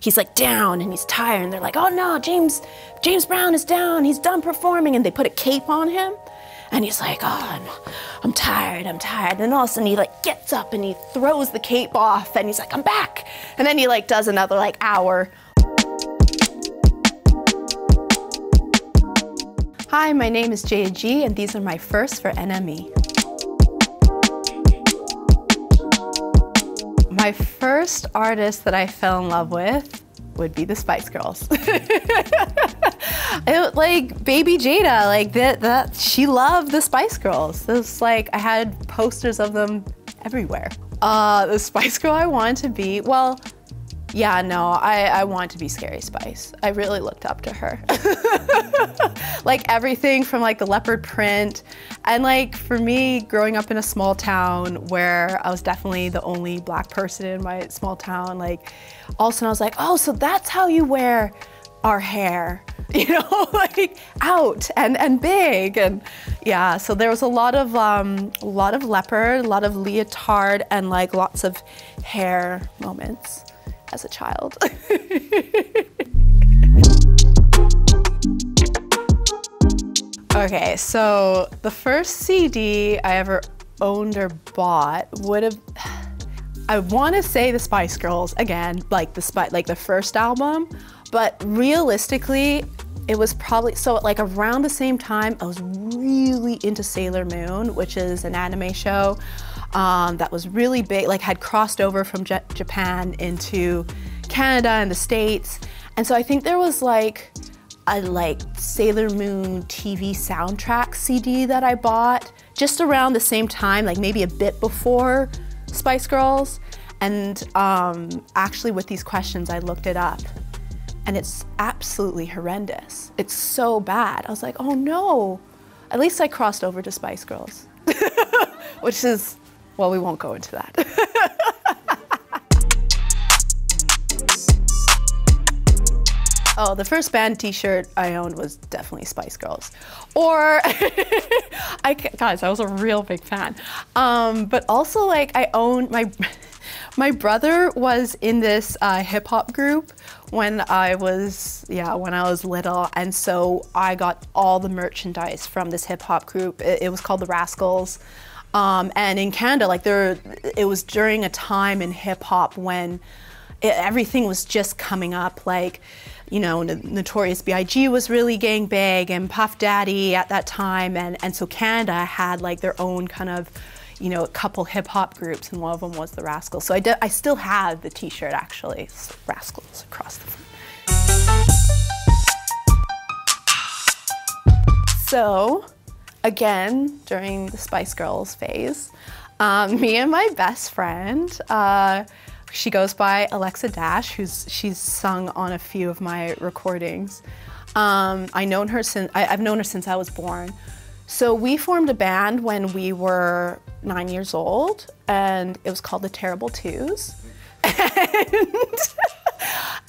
he's like down and he's tired, and they're like, oh no, James Brown is down, he's done performing, and they put a cape on him, and he's like, oh, I'm tired, and all of a sudden he like gets up and he throws the cape off, and he's like, I'm back, and then he like does another like hour. Hi, my name is Jayda G, and these are my firsts for NME. My first artist that I fell in love with would be the Spice Girls. Like baby Jayda, like she loved the Spice Girls. It was like I had posters of them everywhere. The Spice Girl I wanted to be, well, yeah, no, I wanted to be Scary Spice. I really looked up to her. Like everything from like the leopard print, and like for me, growing up in a small town where I was definitely the only black person in my small town, like all of a sudden I was like, oh, so that's how you wear our hair, you know, like out and big, and yeah. So there was a lot of leopard, a lot of leotard, and like lots of hair moments as a child. Okay, so the first CD I ever owned or bought would have, I want to say the Spice Girls again, like the first album, but realistically, it was probably, so like around the same time, I was really into Sailor Moon, which is an anime show that was really big, like had crossed over from Japan into Canada and the States. And so I think there was like a Sailor Moon TV soundtrack CD that I bought just around the same time, like maybe a bit before Spice Girls. And actually with these questions, I looked it up, and it's absolutely horrendous. It's so bad. I was like, oh no. At least I crossed over to Spice Girls, which is, well, we won't go into that. Oh, the first band t-shirt I owned was definitely Spice Girls. Or, guys, I was a real big fan. But also like I owned, my brother was in this hip hop group when I was little. And so I got all the merchandise from this hip hop group. It was called the Rascals. And in Canada, like it was during a time in hip hop when everything was just coming up, like, you know, Notorious B.I.G. was really getting big, and Puff Daddy at that time, and so Canada had like their own kind of, you know, a couple hip hop groups, and one of them was the Rascals. So I still have the t-shirt actually, it's Rascals across the front. So, again, during the Spice Girls phase, me and my best friend, she goes by Alexa Dash, she's sung on a few of my recordings. I've known her since I was born. So we formed a band when we were 9 years old, and it was called the Terrible Twos.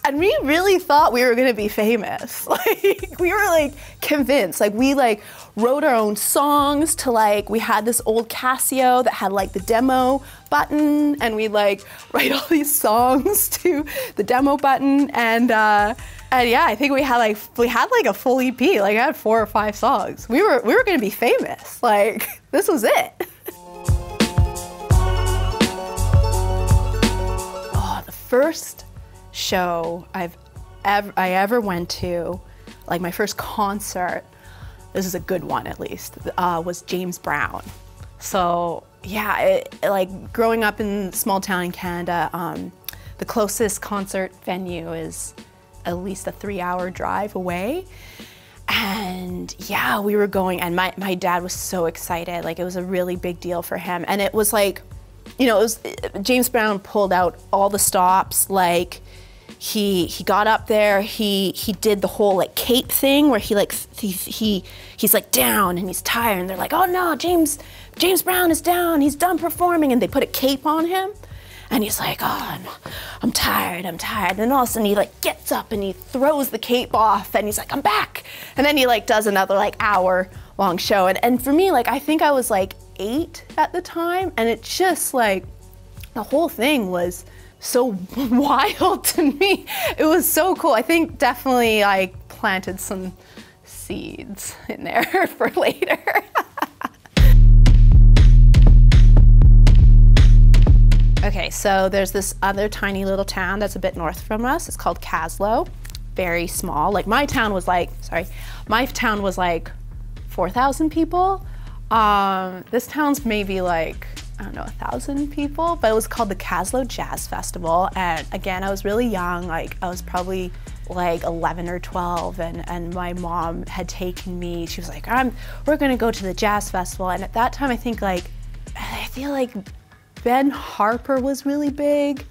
And we really thought we were gonna be famous. Like, we were like convinced. Like, we like wrote our own songs to like, we had this old Casio that had like the demo button, and we like write all these songs to the demo button, and yeah, I think we had like a full EP. Like, I had 4 or 5 songs. We were gonna be famous. Like, this was it. Oh, the first show I ever went to, like my first concert, this is a good one at least, was James Brown. So yeah, like growing up in a small town in Canada, the closest concert venue is at least a 3-hour drive away. And yeah, we were going, and my dad was so excited. Like, it was a really big deal for him. And it was like, you know, James Brown pulled out all the stops. Like, he got up there, he did the whole like cape thing where he's like down and he's tired, and they're like, oh no, James Brown is down, he's done performing, and they put a cape on him, and he's like, oh, I'm tired, and all of a sudden he like gets up and he throws the cape off, and he's like, I'm back, and then he like does another like hour-long show, and for me, like, I think I was like 8 at the time, and it just like, the whole thing was so wild to me. It was so cool. I think definitely I planted some seeds in there for later. Okay, so there's this other tiny little town that's a bit north from us. It's called Kaslo. Very small. Like my town was like 4,000 people. This town's maybe like, I don't know, 1,000 people, but it was called the Kaslo Jazz Festival. And again, I was really young. Like I was probably like 11 or 12, and my mom had taken me. She was like, we're gonna go to the jazz festival. And at that time, I feel like Ben Harper was really big,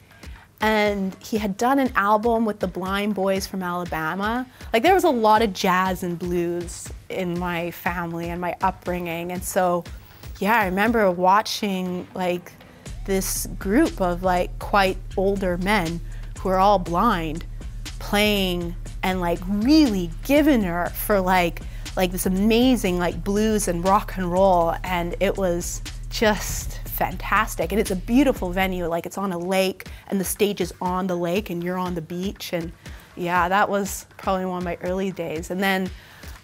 and he had done an album with the Blind Boys from Alabama. Like there was a lot of jazz and blues in my family and my upbringing. And so, yeah, I remember watching like this group of like quite older men who are all blind playing and like really giving her for like this amazing like blues and rock and roll. And it was just fantastic. And it's a beautiful venue. Like it's on a lake and the stage is on the lake and you're on the beach. And yeah, that was probably one of my early days. And then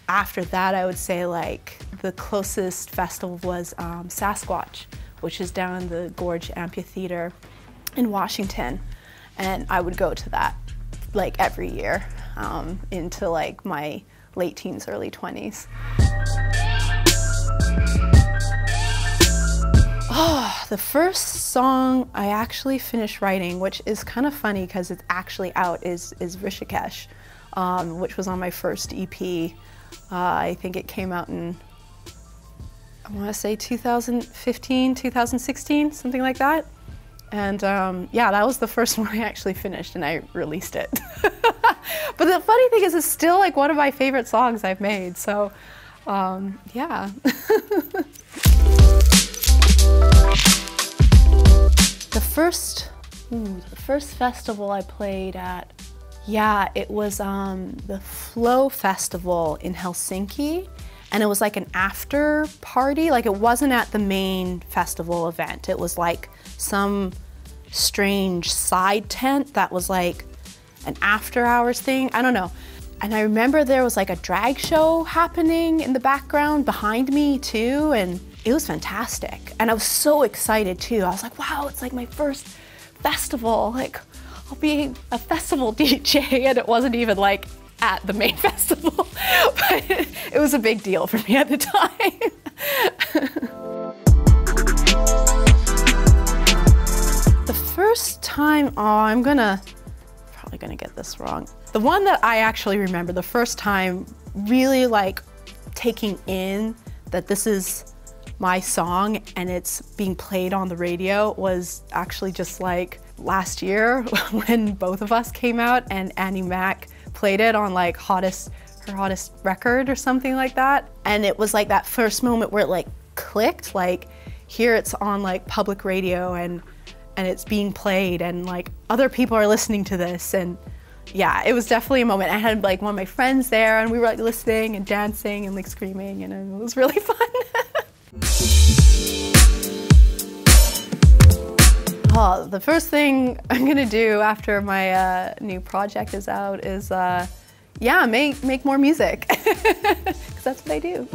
after that, I would say like the closest festival was Sasquatch, which is down in the Gorge Amphitheater in Washington. And I would go to that like every year into like my late teens, early 20s. Oh, the first song I actually finished writing, which is kind of funny because it's actually out, is Rishikesh, which was on my first EP. I think it came out in, I want to say 2015, 2016, something like that. And yeah, that was the first one I actually finished, and I released it. But the funny thing is, it's still like one of my favorite songs I've made, so yeah. The first festival I played at, yeah, it was the Flow Festival in Helsinki, and it was like an after party. Like it wasn't at the main festival event. It was like some strange side tent that was like an after hours thing. I don't know. And I remember there was like a drag show happening in the background behind me too, and it was fantastic. And I was so excited too. I was like, wow, it's like my first festival. Like, I'll be a festival DJ, and it wasn't even like at the main festival, but it was a big deal for me at the time. The first time, I'm probably gonna get this wrong. The one that I actually remember, the first time really like taking in that this is my song and it's being played on the radio, was actually just like last year when both of us came out and Annie Mac played it on like her hottest record or something like that. And it was like that first moment where it like clicked, like here it's on like public radio and it's being played and like other people are listening to this. And yeah, it was definitely a moment. I had like one of my friends there and we were like listening and dancing and like screaming, and it was really fun. Oh, the first thing I'm gonna do after my new project is out is, yeah, make more music, because that's what I do.